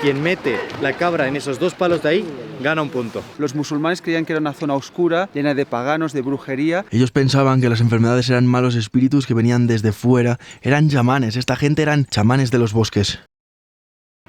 Quien mete la cabra en esos dos palos de ahí, gana un punto. Los musulmanes creían que era una zona oscura, llena de paganos, de brujería. Ellos pensaban que las enfermedades eran malos espíritus que venían desde fuera. Eran chamanes, esta gente eran chamanes de los bosques.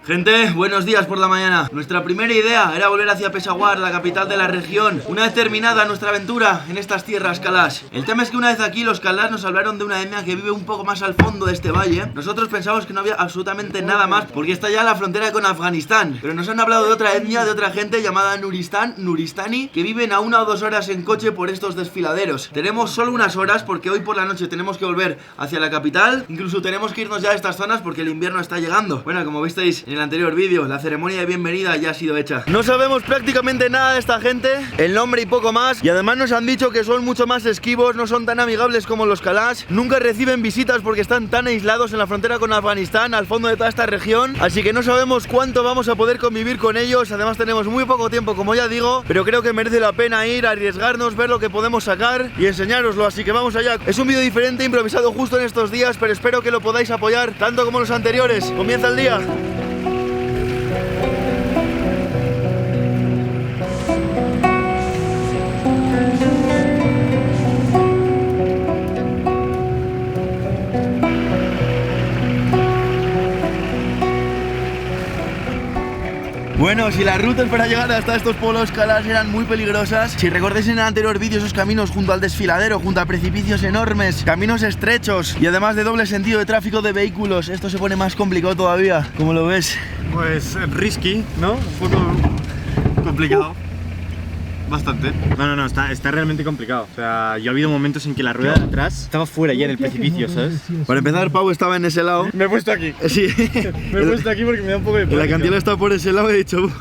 Gente, buenos días por la mañana. Nuestra primera idea era volver hacia Peshawar, la capital de la región, una vez terminada nuestra aventura en estas tierras Kalash. El tema es que una vez aquí los Kalash nos hablaron de una etnia que vive un poco más al fondo de este valle. Nosotros pensamos que no había absolutamente nada más porque está ya en la frontera con Afganistán, pero nos han hablado de otra etnia, de otra gente llamada Nuristani, que viven a 1 o 2 horas en coche por estos desfiladeros. Tenemos solo unas horas porque hoy por la noche tenemos que volver hacia la capital. Incluso tenemos que irnos ya a estas zonas porque el invierno está llegando. Bueno, como visteis en el anterior vídeo, la ceremonia de bienvenida ya ha sido hecha. No sabemos prácticamente nada de esta gente, el nombre y poco más, y además nos han dicho que son mucho más esquivos, no son tan amigables como los Kalash, nunca reciben visitas porque están tan aislados en la frontera con Afganistán, al fondo de toda esta región, así que no sabemos cuánto vamos a poder convivir con ellos. Además tenemos muy poco tiempo, como ya digo, pero creo que merece la pena ir, arriesgarnos, ver lo que podemos sacar y enseñároslo, así que vamos allá. Es un vídeo diferente, improvisado justo en estos días, pero espero que lo podáis apoyar tanto como los anteriores. Comienza el día. Bueno, si las rutas para llegar hasta estos pueblos Kalash eran muy peligrosas, si recordáis en el anterior vídeo esos caminos junto al desfiladero, junto a precipicios enormes, caminos estrechos y además de doble sentido de tráfico de vehículos, esto se pone más complicado todavía. ¿Cómo lo ves? Pues risky, ¿no? Un poco complicado. Bastante. No, está realmente complicado. O sea, yo ha habido momentos en que la rueda de atrás estaba fuera ya en el precipicio, ¿sabes? Para empezar, Pau estaba en ese lado. Me he puesto aquí. Sí. Me he puesto aquí porque me da un poco de pánico. La cantidad está por ese lado, he dicho.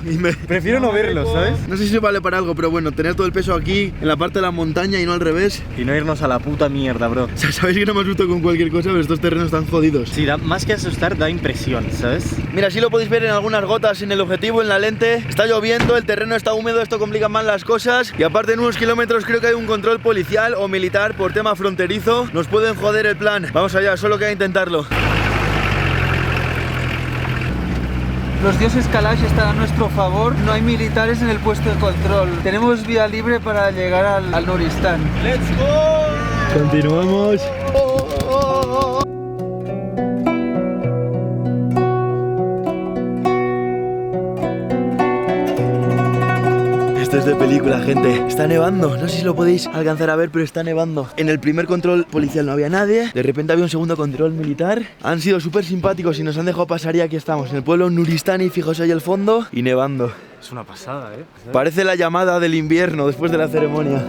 Prefiero no verlo, ¿sabes? No sé si vale para algo, pero bueno, tener todo el peso aquí, en la parte de la montaña y no al revés. Y no irnos a la puta mierda, bro. O sea, sabéis que no me asusto con cualquier cosa, pero estos terrenos están jodidos. Sí, más que asustar, da impresión, ¿sabes? Mira, así lo podéis ver en algunas gotas en el objetivo, en la lente. Está lloviendo, el terreno está húmedo, esto complica más las cosas. Y aparte en unos kilómetros creo que hay un control policial o militar por tema fronterizo. Nos pueden joder el plan. Vamos allá, solo queda intentarlo. Los dioses Kalash están a nuestro favor, no hay militares en el puesto de control. Tenemos vía libre para llegar al Nuristán. ¡Let's go! Continuamos. Esto es de película, gente. Está nevando. No sé si lo podéis alcanzar a ver, pero está nevando. En el primer control policial no había nadie. De repente había un segundo control militar. Han sido súper simpáticos y nos han dejado pasar y aquí estamos, en el pueblo Nuristani. Fijaos ahí el fondo y nevando. Es una pasada, ¿eh? Parece la llamada del invierno después de la ceremonia.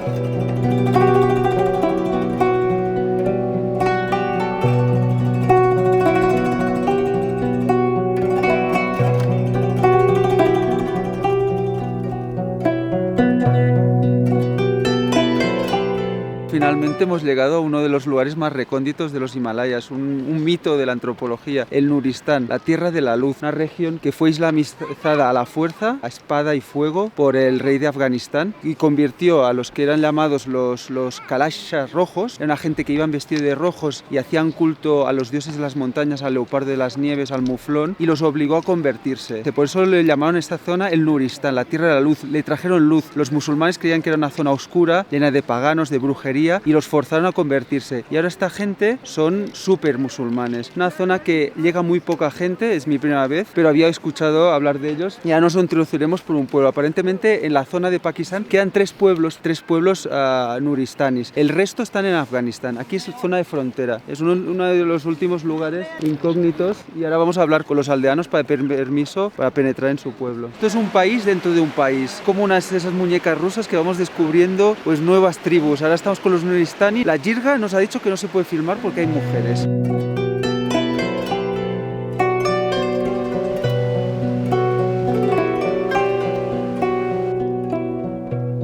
Finalmente hemos llegado a uno de los lugares más recónditos de los Himalayas, un mito de la antropología, el Nuristán, la tierra de la luz, una región que fue islamizada a la fuerza, a espada y fuego, por el rey de Afganistán y convirtió a los que eran llamados los Kalashas rojos, era una gente que iban vestidos de rojos y hacían culto a los dioses de las montañas, al leopardo de las nieves, al muflón, y los obligó a convertirse. Por eso le llamaron a esta zona el Nuristán, la tierra de la luz. Le trajeron luz. Los musulmanes creían que era una zona oscura, llena de paganos, de brujería, y los forzaron a convertirse. Y ahora esta gente son súper musulmanes. Una zona que llega muy poca gente, es mi primera vez, pero había escuchado hablar de ellos. Ya nos introduciremos por un pueblo. Aparentemente en la zona de Pakistán quedan tres pueblos nuristanis. El resto están en Afganistán. Aquí es zona de frontera. Es uno de los últimos lugares incógnitos y ahora vamos a hablar con los aldeanos para pedir permiso para penetrar en su pueblo. Esto es un país dentro de un país. Como unas de esas muñecas rusas que vamos descubriendo pues nuevas tribus. Ahora estamos con los Nuristani. La Jirga nos ha dicho que no se puede filmar porque hay mujeres.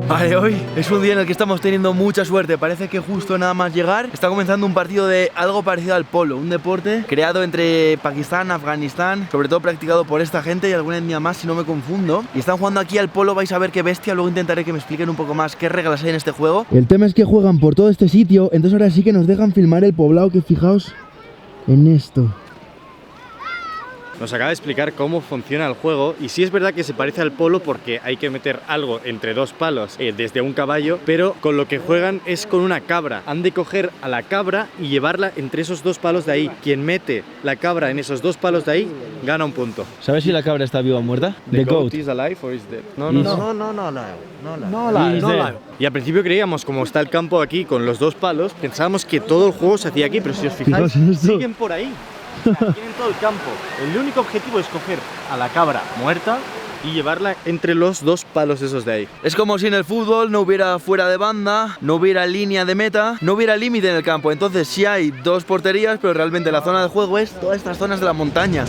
Vale, hoy es un día en el que estamos teniendo mucha suerte. Parece que justo nada más llegar está comenzando un partido de algo parecido al polo, un deporte creado entre Pakistán, Afganistán, sobre todo practicado por esta gente y alguna etnia más si no me confundo. Y están jugando aquí al polo, vais a ver qué bestia. Luego intentaré que me expliquen un poco más qué reglas hay en este juego. El tema es que juegan por todo este sitio, entonces ahora sí que nos dejan filmar el poblado, que fijaos en esto. nos acaba de explicar cómo funciona el juego y sí es verdad que se parece al polo porque hay que meter algo entre dos palos desde un caballo, pero con lo que juegan es con una cabra. Han de coger a la cabra y llevarla entre esos dos palos de ahí. Quien mete la cabra en esos dos palos de ahí gana un punto. ¿Sabes si la cabra está viva o muerta? The goat is alive or is dead? No. Y al principio creíamos, como está el campo aquí con los dos palos, pensábamos que todo el juego se hacía aquí, pero si os fijáis, siguen por ahí. O sea, tienen todo el campo. El único objetivo es coger a la cabra muerta y llevarla entre los dos palos esos de ahí. Es como si en el fútbol no hubiera fuera de banda, no hubiera línea de meta, no hubiera límite en el campo. Entonces sí hay dos porterías, pero realmente la zona de juego es todas estas zonas de la montaña.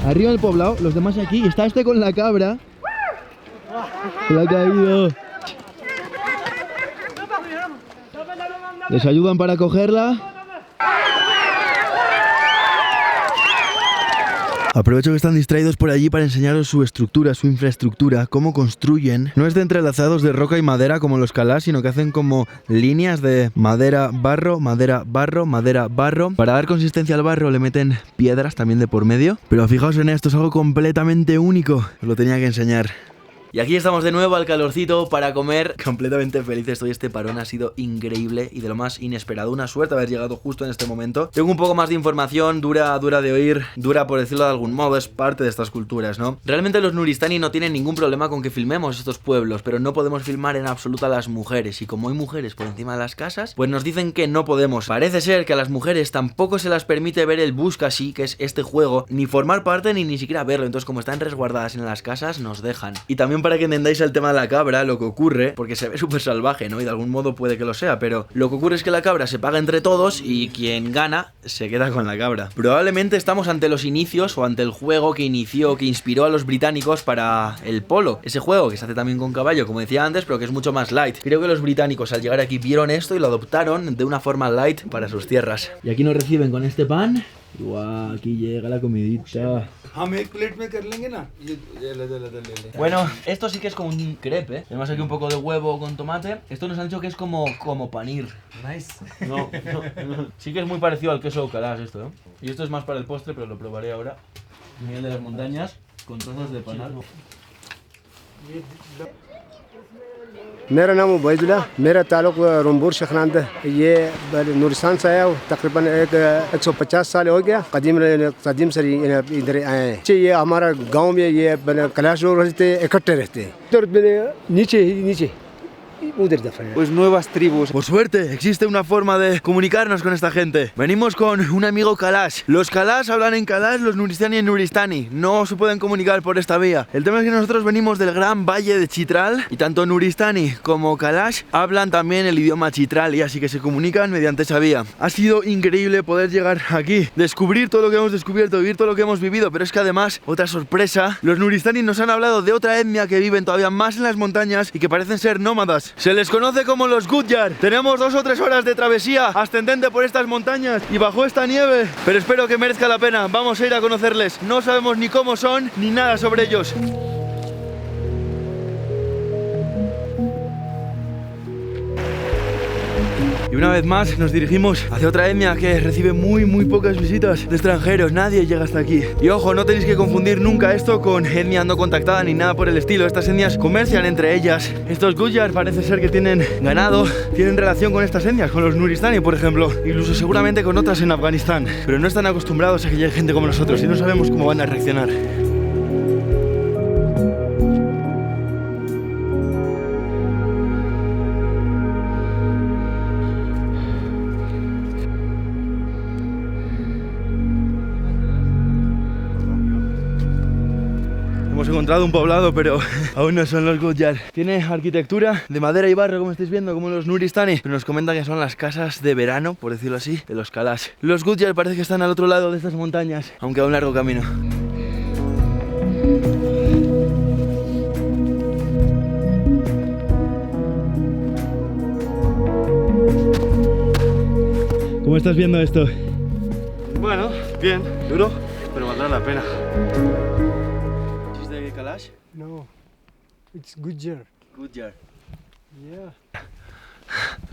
Arriba del poblado, los demás aquí, está este con la cabra. Le ha caído. Les ayudan para cogerla. Aprovecho que están distraídos por allí para enseñaros su estructura, su infraestructura, cómo construyen. No es de entrelazados de roca y madera como los Kalash, sino que hacen como líneas de madera, barro, madera, barro, madera, barro. Para dar consistencia al barro le meten piedras también de por medio. Pero fijaos en esto, es algo completamente único. Os lo tenía que enseñar. Y aquí estamos de nuevo al calorcito para comer. Completamente feliz estoy, este parón ha sido increíble y de lo más inesperado. Una suerte haber llegado justo en este momento. Tengo un poco más de información, dura de oír, dura por decirlo de algún modo, es parte de estas culturas, ¿no? Realmente los Nuristani no tienen ningún problema con que filmemos estos pueblos, pero no podemos filmar en absoluto a las mujeres. Y como hay mujeres por encima de las casas, pues nos dicen que no podemos. Parece ser que a las mujeres tampoco se las permite ver el Buzkashi, que es este juego, ni formar parte ni siquiera verlo. Entonces, como están resguardadas en las casas, nos dejan. Y también para que entendáis el tema de la cabra, lo que ocurre, porque se ve súper salvaje, ¿no? Y de algún modo puede que lo sea, pero lo que ocurre es que la cabra se paga entre todos y quien gana se queda con la cabra. Probablemente estamos ante los inicios o ante el juego que inició, que inspiró a los británicos para el polo. Ese juego que se hace también con caballo, como decía antes, pero que es mucho más light. Creo que los británicos al llegar aquí vieron esto y lo adoptaron de una forma light para sus tierras. Y aquí nos reciben con este pan. Guau, aquí llega la comidita. Bueno, esto sí que es como un crepe, ¿eh? Tenemos aquí un poco de huevo con tomate. Esto nos han dicho que es como panir. Nice. No. Sí que es muy parecido al queso Kalash esto, ¿eh? Y esto es más para el postre, pero lo probaré ahora. Miel de las montañas con trozos de panal. मेरा नाम उबैदुल्ला, मेरा ताल्लुक रंबूर शखनांद है। ये नूरिस्तान से आया हूँ, तकरीबन 150 साल हो गया। कदीम से इधर आए हैं। ये हमारा गांव में ये कलाश लोग रहते इकट्ठे रहते हैं। इधर नीचे Pues nuevas tribus. Por suerte, existe una forma de comunicarnos con esta gente. Venimos con un amigo Kalash. Los Kalash hablan en Kalash, los Nuristani en Nuristani. No se pueden comunicar por esta vía. El tema es que nosotros venimos del gran valle de Chitral y tanto Nuristani como Kalash hablan también el idioma Chitrali, así que se comunican mediante esa vía. Ha sido increíble poder llegar aquí, descubrir todo lo que hemos descubierto, vivir todo lo que hemos vivido, pero es que además, otra sorpresa, los Nuristani nos han hablado de otra etnia que viven todavía más en las montañas y que parecen ser nómadas. Se les conoce como los Gudjar. Tenemos 2 o 3 horas de travesía ascendente por estas montañas y bajo esta nieve, pero espero que merezca la pena. Vamos a ir a conocerles. No sabemos ni cómo son ni nada sobre ellos. Y una vez más nos dirigimos hacia otra etnia que recibe muy pocas visitas de extranjeros. Nadie llega hasta aquí. Y ojo, no tenéis que confundir nunca esto con etnia no contactada ni nada por el estilo. Estas etnias comercian entre ellas. Estos Gudjar parece ser que tienen ganado, tienen relación con estas etnias, con los Nuristani, por ejemplo. Incluso seguramente con otras en Afganistán. Pero no están acostumbrados a que llegue gente como nosotros y no sabemos cómo van a reaccionar. encontrado un poblado, pero aún no son los Gujar. Tiene arquitectura de madera y barro, como estáis viendo, como los Nuristani, pero nos comentan que son las casas de verano, por decirlo así, de los Kalash. Los Gujar parece que están al otro lado de estas montañas, aunque a un largo camino. ¿Cómo estás viendo esto? Bueno, bien, duro, pero valdrá la pena. ¿Es de Kalash? No, it's Gujar. Gujar. Yeah.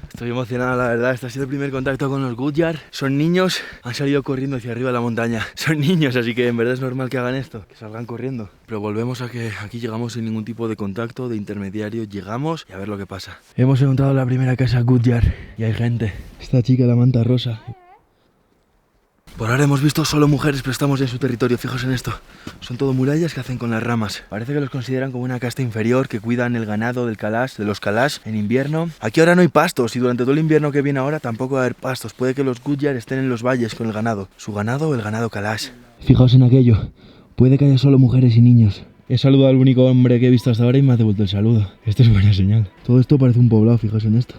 Estoy emocionado, la verdad. Este ha sido el primer contacto con los Gujar. Son niños, han salido corriendo hacia arriba de la montaña. Son niños, así que en verdad es normal que hagan esto, que salgan corriendo. Pero volvemos a que aquí llegamos sin ningún tipo de contacto, de intermediario. Llegamos y a ver lo que pasa. Hemos encontrado la primera casa Gujar y hay gente. Esta chica, la manta rosa. Por ahora hemos visto solo mujeres, pero estamos en su territorio. Fijaos en esto. Son todo murallas que hacen con las ramas. Parece que los consideran como una casta inferior que cuidan el ganado del Kalash, de los Kalash en invierno. Aquí ahora no hay pastos y durante todo el invierno que viene ahora tampoco va a haber pastos. Puede que los Gujar estén en los valles con el ganado. Su ganado o el ganado Kalash. Fijaos en aquello. Puede que haya solo mujeres y niños. He saludado al único hombre que he visto hasta ahora y me ha devuelto el saludo. Esto es buena señal. Todo esto parece un poblado, fijaos en esto.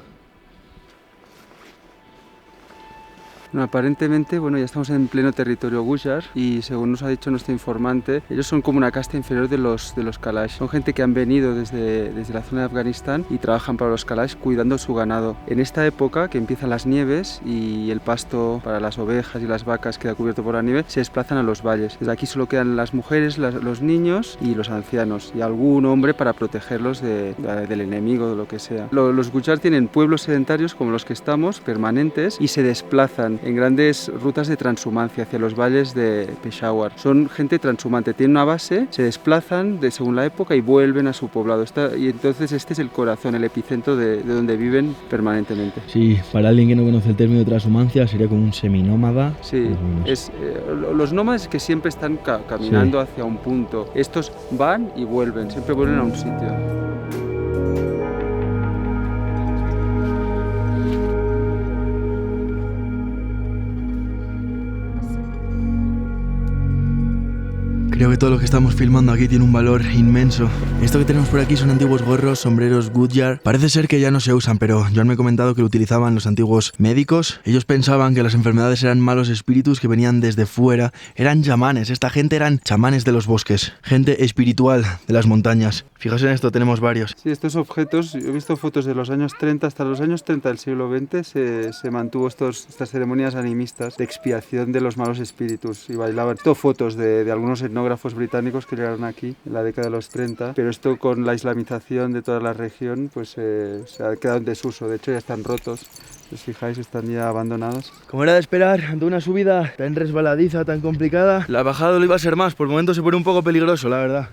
Bueno, aparentemente, bueno, ya estamos en pleno territorio Gujar y según nos ha dicho nuestro informante, ellos son como una casta inferior de los Kalash. Son gente que han venido desde la zona de Afganistán y trabajan para los Kalash cuidando su ganado. En esta época, que empiezan las nieves y el pasto para las ovejas y las vacas queda cubierto por la nieve, se desplazan a los valles. Desde aquí solo quedan las mujeres, los niños y los ancianos y algún hombre para protegerlos del enemigo, de lo que sea. Los Gujar tienen pueblos sedentarios como los que estamos, permanentes, y se desplazan en grandes rutas de transhumancia hacia los valles de Peshawar. Son gente transhumante, tienen una base, se desplazan según la época y vuelven a su poblado. Y entonces este es el corazón, el epicentro de donde viven permanentemente. Sí, para alguien que no conoce el término de transhumancia sería como un seminómada. Sí, los nómadas que siempre están caminando hacia un punto. Estos van y vuelven, siempre vuelven a un sitio. Creo que todo lo que estamos filmando aquí tiene un valor inmenso. Esto que tenemos por aquí son antiguos gorros, sombreros Gujar. Parece ser que ya no se usan, pero Joan me ha comentado que lo utilizaban los antiguos médicos. Ellos pensaban que las enfermedades eran malos espíritus que venían desde fuera. Eran chamanes, esta gente eran chamanes de los bosques, gente espiritual de las montañas. Fijaos en esto, tenemos varios. Sí, estos objetos, yo he visto fotos de los años 30 hasta los años 30 del siglo XX, se mantuvo estas ceremonias animistas de expiación de los malos espíritus y bailaban. Esto fotos de algunos etnógrafos británicos que llegaron aquí en la década de los 30, pero esto con la islamización de toda la región pues se ha quedado en desuso, de hecho ya están rotos. Si os fijáis, están ya abandonados. Como era de esperar, ante una subida tan resbaladiza, tan complicada, la bajada lo iba a ser más. Por el momento se pone un poco peligroso, la verdad.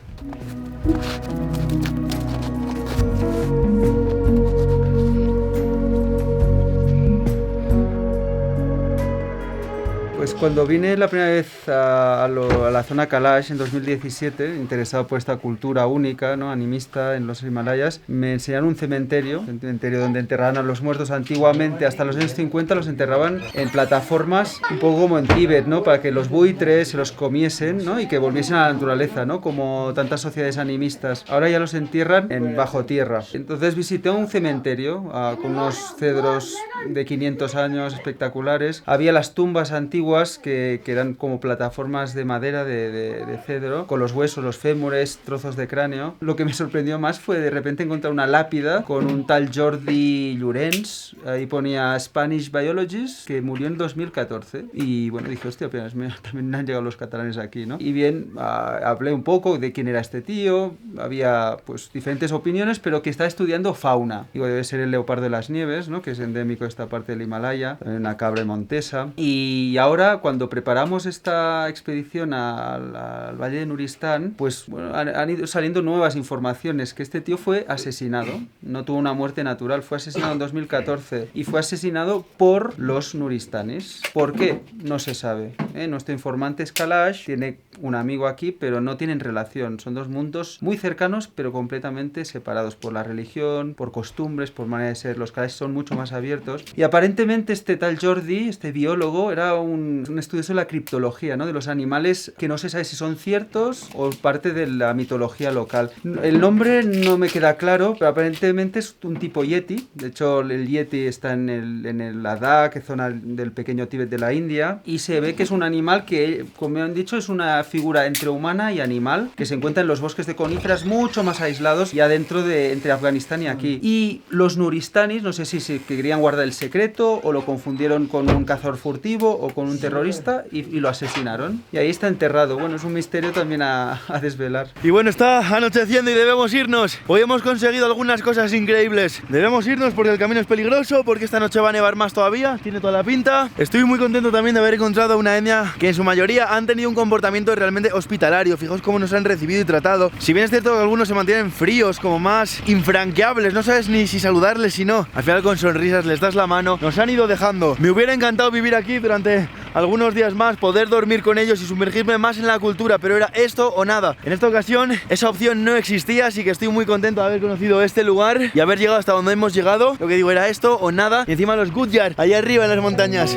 Pues cuando vine la primera vez a la zona Kalash en 2017, interesado por esta cultura única, ¿no?, animista en los Himalayas, me enseñaron un cementerio donde enterraban a los muertos antiguamente. Hasta los años 50 los enterraban en plataformas, un poco como en Tíbet, ¿no?, para que los buitres se los comiesen, ¿no?, y que volviesen a la naturaleza, ¿no?, como tantas sociedades animistas. Ahora ya los entierran bajo tierra. Entonces visité un cementerio con unos cedros de 500 años espectaculares. Había las tumbas antiguas que eran como plataformas de madera de cedro, con los huesos, los fémures, trozos de cráneo. Lo que me sorprendió más fue de repente encontrar una lápida con un tal Jordi Llorens, ahí ponía Spanish Biologist, que murió en 2014. Y bueno, dije, hostia, apenas también han llegado los catalanes aquí, ¿no? Y bien, hablé un poco de quién era este tío. Había pues diferentes opiniones, pero que está estudiando fauna. Digo, debe ser el leopardo de las nieves, ¿no?, que es endémico de esta parte del Himalaya, también una cabra montesa. Y ahora, cuando preparamos esta expedición al Valle de Nuristán, pues bueno, han ido saliendo nuevas informaciones, que este tío fue asesinado, no tuvo una muerte natural, fue asesinado en 2014 y fue asesinado por los nuristanis. ¿Por qué? No se sabe, ¿eh? Nuestro informante es Kalash, tiene un amigo aquí, pero no tienen relación. Son dos mundos muy cercanos, pero completamente separados por la religión, por costumbres, por manera de ser. Los Kalash son mucho más abiertos. Y aparentemente este tal Jordi, este biólogo, era un estudioso de la criptología, ¿no? De los animales que no se sabe si son ciertos o parte de la mitología local. El nombre no me queda claro, pero aparentemente es un tipo yeti. De hecho, el yeti está en el Ladakh, zona del pequeño Tíbet de la India, y se ve que es un animal que, como me han dicho, es una figura entre humana y animal, que se encuentra en los bosques de coníferas mucho más aislados, ya dentro de entre Afganistán y aquí. Y los nuristanis, no sé si querían guardar el secreto o lo confundieron con un cazador furtivo o con un terrorista y lo asesinaron. Y ahí está enterrado. Bueno, es un misterio también a desvelar. Y bueno, está anocheciendo y debemos irnos. Hoy hemos conseguido algunas cosas increíbles. Debemos irnos porque el camino es peligroso, porque esta noche va a nevar más todavía, tiene toda la pinta. Estoy muy contento también de haber encontrado una etnia que en su mayoría han tenido un comportamiento realmente hospitalario. Fijaos cómo nos han recibido y tratado. Si bien es cierto que algunos se mantienen fríos, como más infranqueables, no sabes ni si saludarles si no. Al final con sonrisas les das la mano. Nos han ido dejando. Me hubiera encantado vivir aquí durante algunos días más, poder dormir con ellos y sumergirme más en la cultura, pero era esto o nada. En esta ocasión esa opción no existía, así que estoy muy contento de haber conocido este lugar y haber llegado hasta donde hemos llegado. Lo que digo, era esto o nada. Y encima los Gudyar, allá arriba en las montañas.